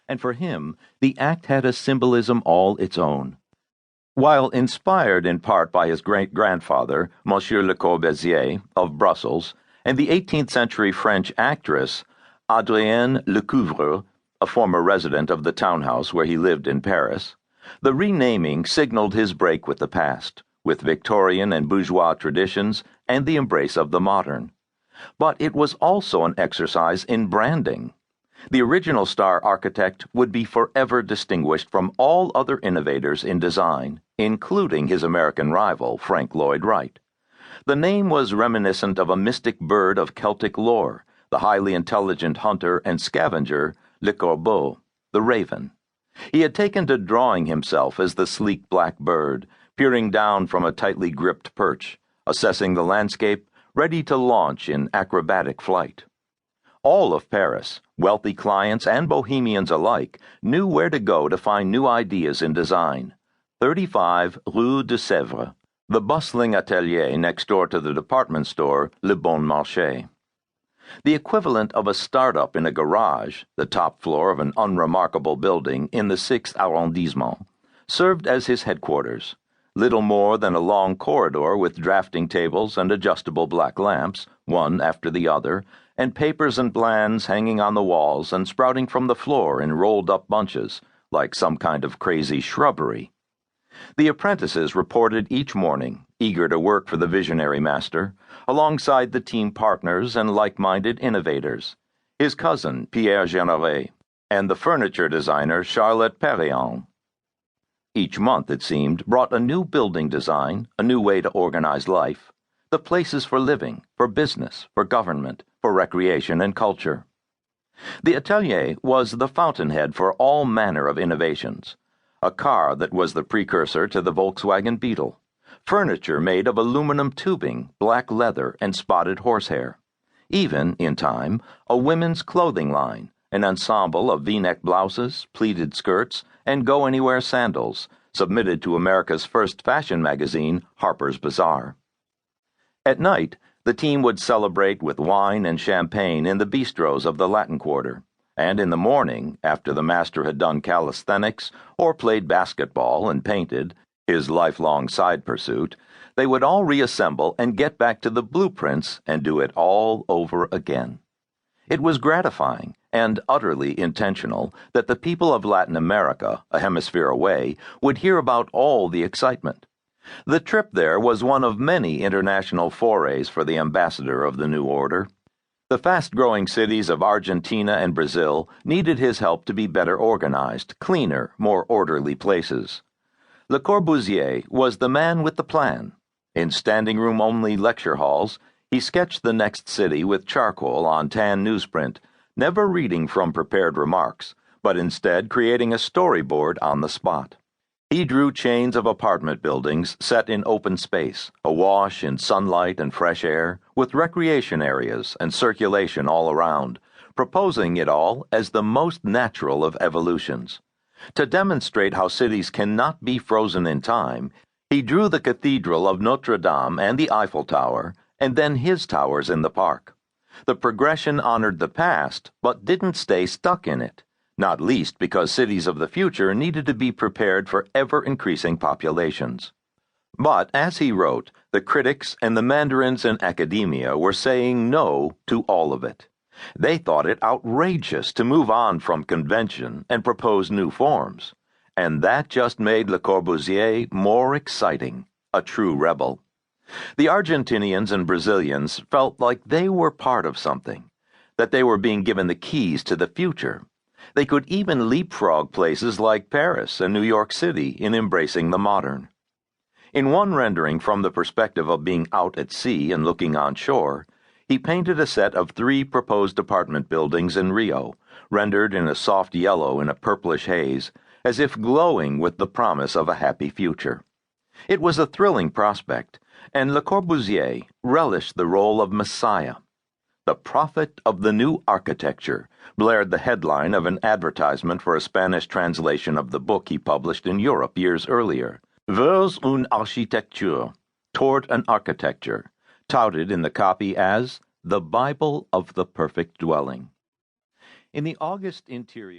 and for him the act had a symbolism all its own. While inspired in part by his great-grandfather, Monsieur Le Corbusier, of Brussels, and the 18th-century French actress Adrienne Lecouvreur, a former resident of the townhouse where he lived in Paris, the renaming signaled his break with the past, with Victorian and bourgeois traditions and the embrace of the modern. But it was also an exercise in branding. The original star architect would be forever distinguished from all other innovators in design, including his American rival, Frank Lloyd Wright. The name was reminiscent of a mystic bird of Celtic lore, the highly intelligent hunter and scavenger Le Corbeau, the raven. He had taken to drawing himself as the sleek black bird, peering down from a tightly gripped perch, assessing the landscape, ready to launch in acrobatic flight. All of Paris, wealthy clients and bohemians alike, knew where to go to find new ideas in design. 35 Rue de Sèvres, the bustling atelier next door to the department store Le Bon Marché. The equivalent of a startup in a garage, the top floor of an unremarkable building in the 6th arrondissement, served as his headquarters, little more than a long corridor with drafting tables and adjustable black lamps, one after the other, and papers and plans hanging on the walls and sprouting from the floor in rolled-up bunches, like some kind of crazy shrubbery. The apprentices reported each morning, eager to work for the visionary master, alongside the team partners and like-minded innovators, his cousin Pierre Généret, and the furniture designer Charlotte Perriand. Each month, it seemed, brought a new building design, a new way to organize life, the places for living, for business, for government, for recreation and culture. The atelier was the fountainhead for all manner of innovations. A car that was the precursor to the Volkswagen Beetle, furniture made of aluminum tubing, black leather, and spotted horsehair. Even, in time, a women's clothing line, an ensemble of V-neck blouses, pleated skirts, and go-anywhere sandals, submitted to America's first fashion magazine, Harper's Bazaar. At night, the team would celebrate with wine and champagne in the bistros of the Latin Quarter, and in the morning, after the master had done calisthenics or played basketball and painted, his lifelong side pursuit, they would all reassemble and get back to the blueprints and do it all over again. It was gratifying and utterly intentional that the people of Latin America, a hemisphere away, would hear about all the excitement. The trip there was one of many international forays for the ambassador of the new order. The fast-growing cities of Argentina and Brazil needed his help to be better organized, cleaner, more orderly places. Le Corbusier was the man with the plan. In standing-room-only lecture halls, he sketched the next city with charcoal on tan newsprint, never reading from prepared remarks, but instead creating a storyboard on the spot. He drew chains of apartment buildings set in open space, awash in sunlight and fresh air, with recreation areas and circulation all around, proposing it all as the most natural of evolutions. To demonstrate how cities cannot be frozen in time, he drew the Cathedral of Notre Dame and the Eiffel Tower, and then his towers in the park. The progression honored the past, but didn't stay stuck in it, not least because cities of the future needed to be prepared for ever-increasing populations. But, as he wrote, the critics and the mandarins in academia were saying no to all of it. They thought it outrageous to move on from convention and propose new forms, and that just made Le Corbusier more exciting, a true rebel. The Argentinians and Brazilians felt like they were part of something, that they were being given the keys to the future. They could even leapfrog places like Paris and New York City in embracing the modern. In one rendering from the perspective of being out at sea and looking on shore, he painted a set of 3 proposed apartment buildings in Rio, rendered in a soft yellow in a purplish haze, as if glowing with the promise of a happy future. It was a thrilling prospect, and Le Corbusier relished the role of Messiah. The prophet of the new architecture, blared the headline of an advertisement for a Spanish translation of the book he published in Europe years earlier, Vers une architecture, Toward an Architecture, touted in the copy as the Bible of the Perfect Dwelling. In the august interior